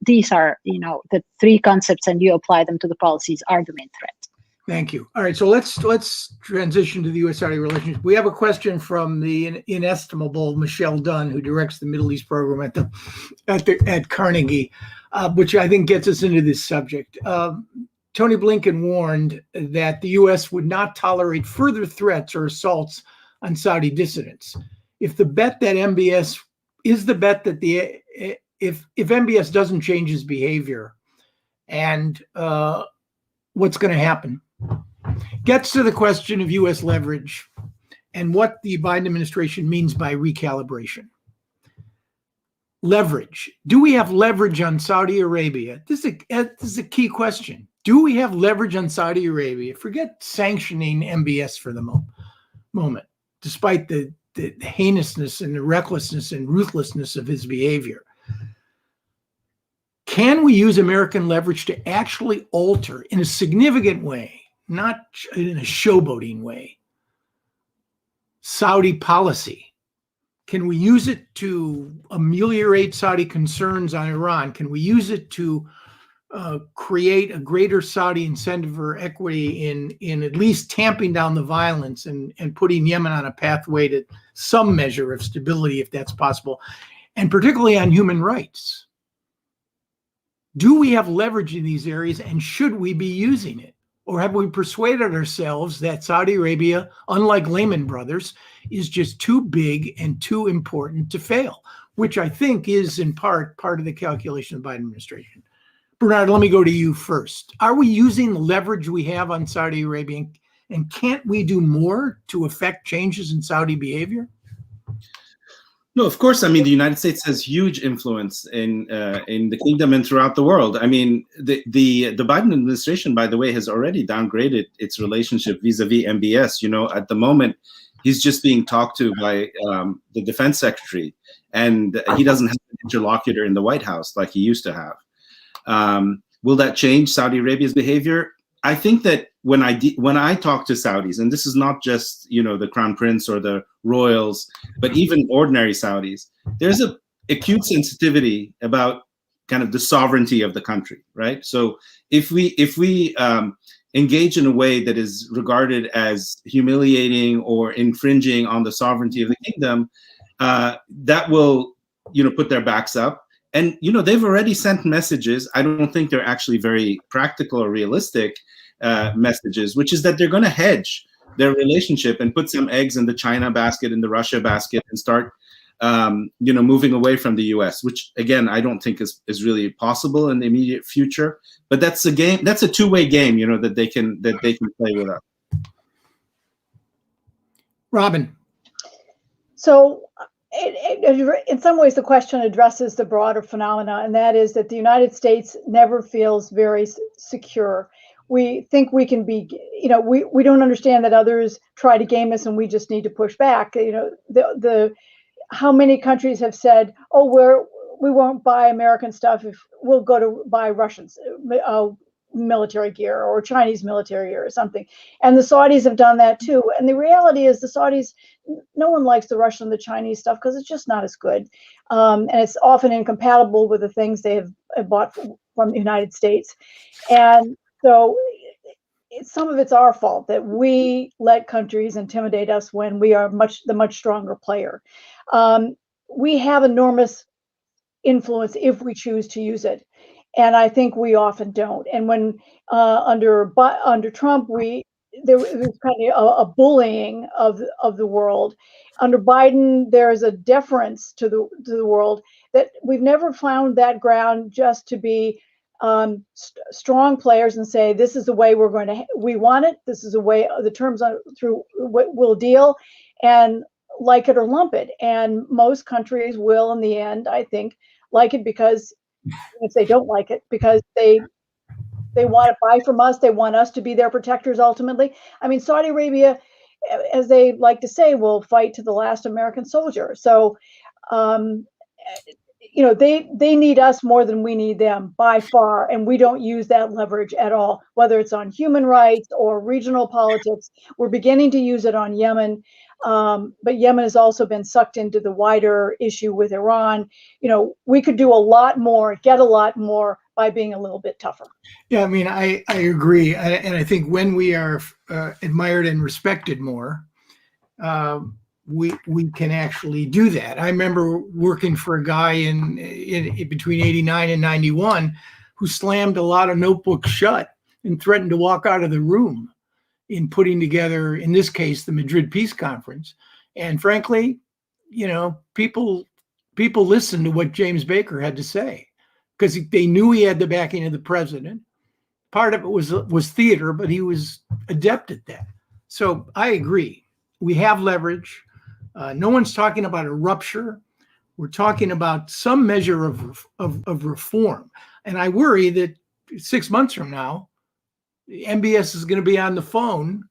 D: these are, the three concepts, and you apply them to the policy, are the main threat.
A: Thank you. All right, so let's transition to the U.S.-Saudi relations. We have a question from the inestimable Michelle Dunn, who directs the Middle East program at Carnegie, which I think gets us into this subject. Tony Blinken warned that the U.S. would not tolerate further threats or assaults on Saudi dissidents. If the bet that MBS is the bet that if MBS doesn't change his behavior, and what's going to happen, gets to the question of U.S. leverage and what the Biden administration means by recalibration. Leverage. Do we have leverage on Saudi Arabia? This is a key question. Do we have leverage on Saudi Arabia? Forget sanctioning MBS for the moment, despite the heinousness and the recklessness and ruthlessness of his behavior. Can we use American leverage to actually alter in a significant way, not in a showboating way, Saudi policy? Can we use it to ameliorate Saudi concerns on Iran? Can we use it to create a greater Saudi incentive or equity in at least tamping down the violence and putting Yemen on a pathway to some measure of stability, if that's possible, and particularly on human rights? Do we have leverage in these areas, and should we be using it? Or have we persuaded ourselves that Saudi Arabia, unlike Lehman Brothers, is just too big and too important to fail, which I think is in part of the calculation of the Biden administration? Bernard, let me go to you first. Are we using the leverage we have on Saudi Arabia, and can't we do more to affect changes in Saudi behavior?
E: No, of course. I mean, the United States has huge influence in the kingdom and throughout the world. I mean, the Biden administration, by the way, has already downgraded its relationship vis-a-vis MBS. At the moment, he's just being talked to by the defense secretary, and he doesn't have an interlocutor in the White House like he used to have. Will that change Saudi Arabia's behavior? I think that when I talk to Saudis, and this is not just the crown prince or the royals, but even ordinary Saudis, there's a acute sensitivity about kind of the sovereignty of the country, right? So if we engage in a way that is regarded as humiliating or infringing on the sovereignty of the kingdom, that will put their backs up. And they've already sent messages. I don't think they're actually very practical or realistic messages, which is that they're going to hedge their relationship and put some eggs in the China basket, in the Russia basket, and start moving away from the U.S., which again I don't think is really possible in the immediate future. But that's a game. That's a two-way game, that they can play with us.
B: Robin. So in some ways, the question addresses the broader phenomena, and that is that the United States never feels very secure. We think we can be, we don't understand that others try to game us, and we just need to push back. How many countries have said, "Oh, we won't buy American stuff if we'll go to buy Russians." military gear or Chinese military gear or something. And the Saudis have done that too. And the reality is the Saudis, no one likes the Russian and the Chinese stuff because it's just not as good. And it's often incompatible with the things they have bought from the United States. And so some of it's our fault that we let countries intimidate us when we are the much stronger player. We have enormous influence if we choose to use it, and I think we often don't. And when under Trump, there was kind of a bullying of the world. Under Biden, there is a deference to the world that we've never found that ground just to be strong players and say this is the way we want it. This is the way the terms through what we'll deal, and like it or lump it. And most countries will, in the end, I think, like it, because if they don't like it, because they want to buy from us, they want us to be their protectors ultimately. I mean, Saudi Arabia, as they like to say, will fight to the last American soldier. So they need us more than we need them by far, and we don't use that leverage at all, whether it's on human rights or regional politics. We're beginning to use it on Yemen, but Yemen has also been sucked into the wider issue with Iran. We could do a lot more, get a lot more by being a little bit tougher.
A: Yeah, I mean, I agree. And I think when we are admired and respected more, we can actually do that. I remember working for a guy in between 89 and 91 who slammed a lot of notebooks shut and threatened to walk out of the room in putting together, in this case, the Madrid Peace Conference. And frankly, people listened to what James Baker had to say because they knew he had the backing of the president. Part of it was theater, but he was adept at that. So I agree. We have leverage. No one's talking about a rupture. We're talking about some measure of reform. And I worry that 6 months from now, MBS is going to be on the phone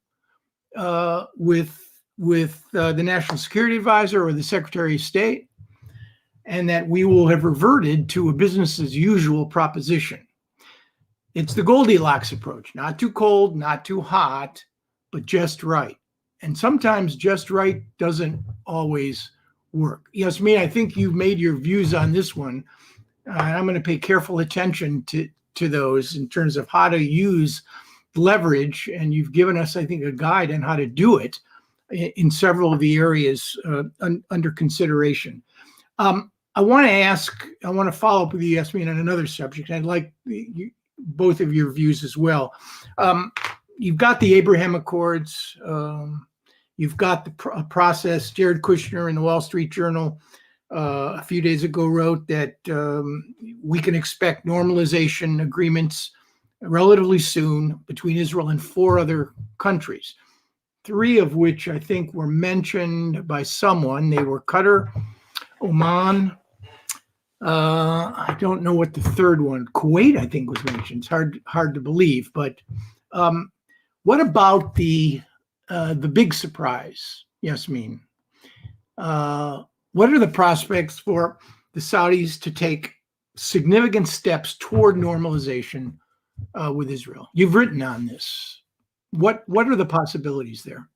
A: with the National Security Advisor or the Secretary of State, and that we will have reverted to a business as usual proposition. It's the Goldilocks approach, not too cold, not too hot, but just right. And sometimes just right doesn't always work. Yasmine, I think you've made your views on this one. And I'm going to pay careful attention to those in terms of how to use leverage. And you've given us, I think, a guide on how to do it in several of the areas under consideration. I want to follow up with you, Yasmine, on another subject. I'd like both of your views as well. You've got the Abraham Accords. You've got the process. Jared Kushner in the Wall Street Journal a few days ago wrote that we can expect normalization agreements relatively soon between Israel and 4 other countries, 3 of which I think were mentioned by someone. They were Qatar, Oman. I don't know what the third one, Kuwait, I think was mentioned. It's hard to believe, but what about the big surprise, Yasmine? What are the prospects for the Saudis to take significant steps toward normalization with Israel? You've written on this. What are the possibilities there?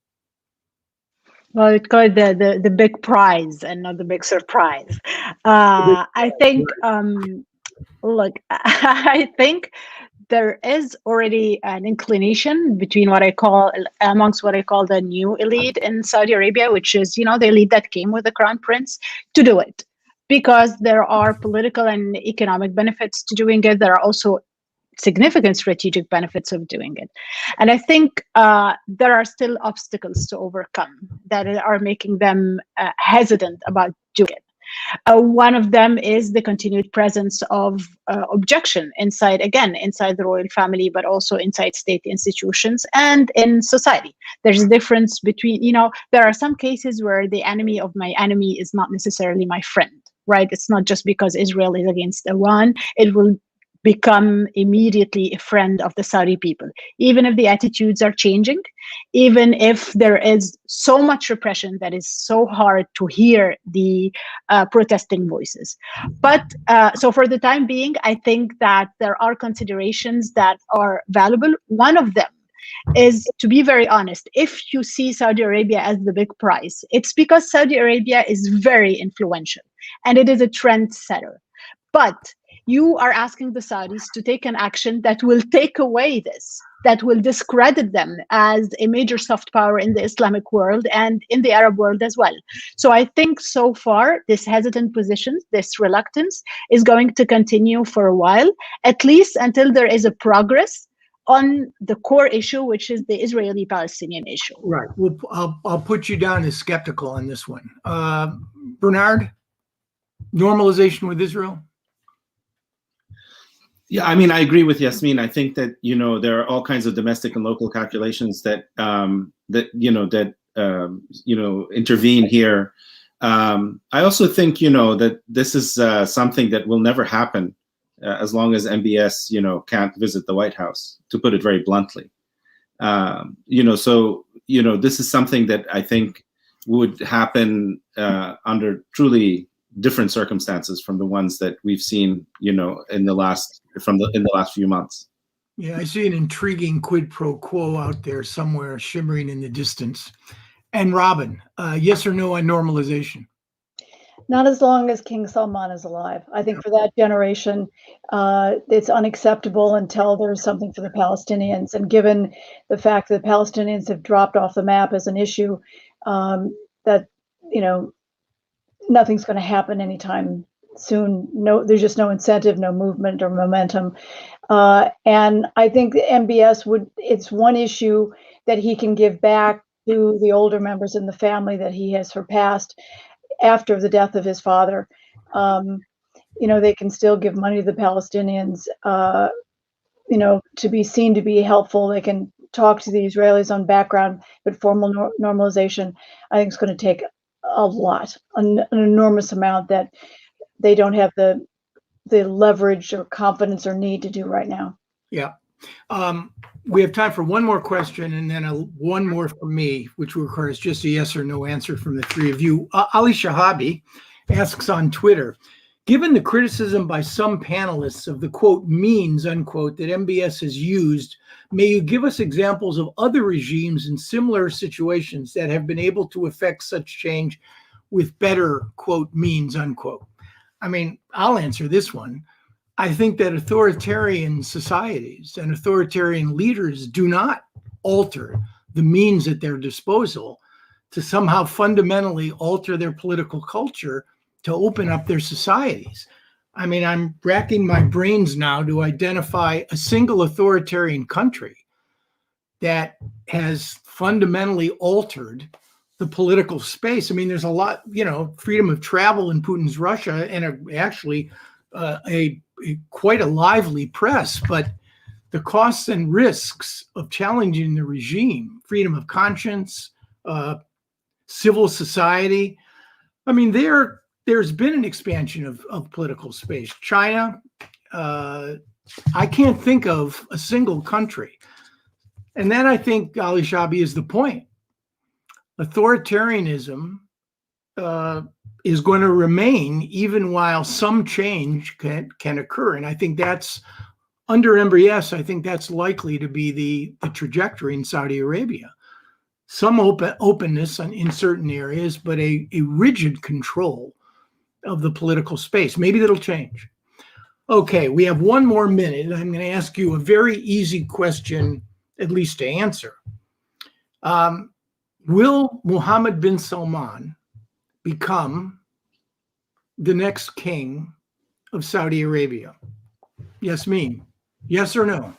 D: Well, it's called the big prize and not the big surprise. I think, look, I think there is already an inclination between amongst what I call the new elite in Saudi Arabia, which is, the elite that came with the crown prince, to do it, because there are political and economic benefits to doing it. There are also significant strategic benefits of doing it. And I think there are still obstacles to overcome that are making them hesitant about doing it. One of them is the continued presence of objection inside the royal family, but also inside state institutions and in society. There's a difference between, there are some cases where the enemy of my enemy is not necessarily my friend, right? It's not just because Israel is against Iran. It will become immediately a friend of the Saudi people, even if the attitudes are changing, even if there is so much repression that is so hard to hear the protesting voices. But so for the time being, I think that there are considerations that are valuable. One of them is, to be very honest, if you see Saudi Arabia as the big prize, it's because Saudi Arabia is very influential and it is a trendsetter. But you are asking the Saudis to take an action that will take away this, that will discredit them as a major soft power in the Islamic world and in the Arab world as well. So I think so far, this hesitant position, this reluctance is going to continue for a while, at least until there is a progress on the core issue, which is the Israeli-Palestinian issue.
A: Right. Well, I'll put you down as skeptical on this one. Bernard, normalization with Israel?
E: Yeah, I mean, I agree with Yasmine. I think that, you know, there are all kinds of domestic and local calculations that intervene here. I also think, you know, that this is something that will never happen as long as MBS, you know, can't visit the White House, to put it very bluntly. So, you know, this is something that I think would happen under truly different circumstances from the ones that we've seen, you know, in the last few months.
A: Yeah, I see an intriguing quid pro quo out there somewhere shimmering in the distance. And Robin, yes or no on normalization?
B: Not as long as King Salman is alive. I think for that generation, it's unacceptable until there's something for the Palestinians. And given the fact that the Palestinians have dropped off the map as an issue, that, you know, nothing's going to happen anytime soon. No, there's just no incentive, no movement or momentum. And I think the MBS it's one issue that he can give back to the older members in the family that he has surpassed after the death of his father. They can still give money to the Palestinians, to be seen to be helpful. They can talk to the Israelis on background, but formal normalization, I think, is going to take a lot, an enormous amount that they don't have the leverage or confidence or need to do right now.
A: Yeah. We have time for one more question and then one more from me, which requires just a yes or no answer from the three of you. Ali Shahabi asks on Twitter, given the criticism by some panelists of the quote means unquote that MBS has used, may you give us examples of other regimes in similar situations that have been able to effect such change with better quote means unquote? I mean, I'll answer this one. I think that authoritarian societies and authoritarian leaders do not alter the means at their disposal to somehow fundamentally alter their political culture to open up their societies. I mean, I'm racking my brains now to identify a single authoritarian country that has fundamentally altered the political space. I mean, there's a lot, freedom of travel in Putin's Russia and actually quite a lively press, but the costs and risks of challenging the regime, freedom of conscience, civil society. I mean, there's been an expansion of political space. China, I can't think of a single country. And that, I think, Ali Shabi, is the point. Authoritarianism is going to remain even while some change can occur. And I think that's, under MBS, I think that's likely to be the trajectory in Saudi Arabia. Some openness in certain areas, but a rigid control of the political space. Maybe that'll change. Okay, we have one more minute. I'm going to ask you a very easy question, at least to answer. Will Mohammed bin Salman become the next king of Saudi Arabia? Yasmine, yes or no?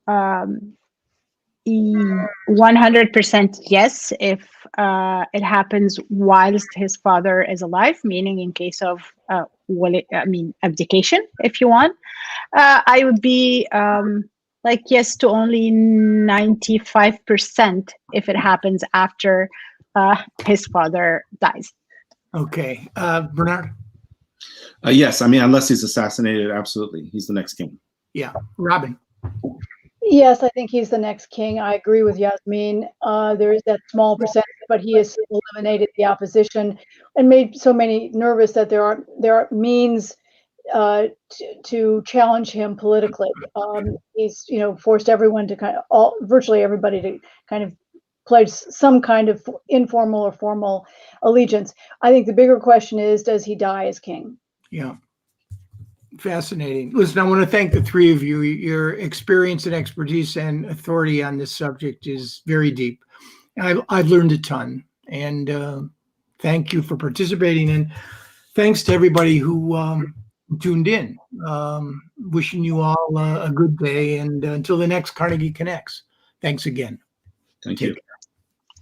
D: 100% yes, if it happens whilst his father is alive, meaning in case of abdication, if you want. I would be yes to only 95% if it happens after his father dies.
A: Okay. Bernard?
E: Yes, I mean, unless he's assassinated, absolutely, he's the next king.
A: Yeah, Robin.
B: Yes, I think he's the next king. I agree with Yasmine. There is that small percentage, but he has eliminated the opposition and made so many nervous that there aren't means to challenge him politically. He's forced everyone to virtually everybody to kind of pledge some kind of informal or formal allegiance. I think the bigger question is, does he die as king?
A: Yeah. Fascinating. Listen, I want to thank the three of you. Your experience and expertise and authority on this subject is very deep. I've learned a ton, and thank you for participating. And thanks to everybody who tuned in. Wishing you all a good day, and until the next Carnegie Connects. Thanks again.
E: Thank you.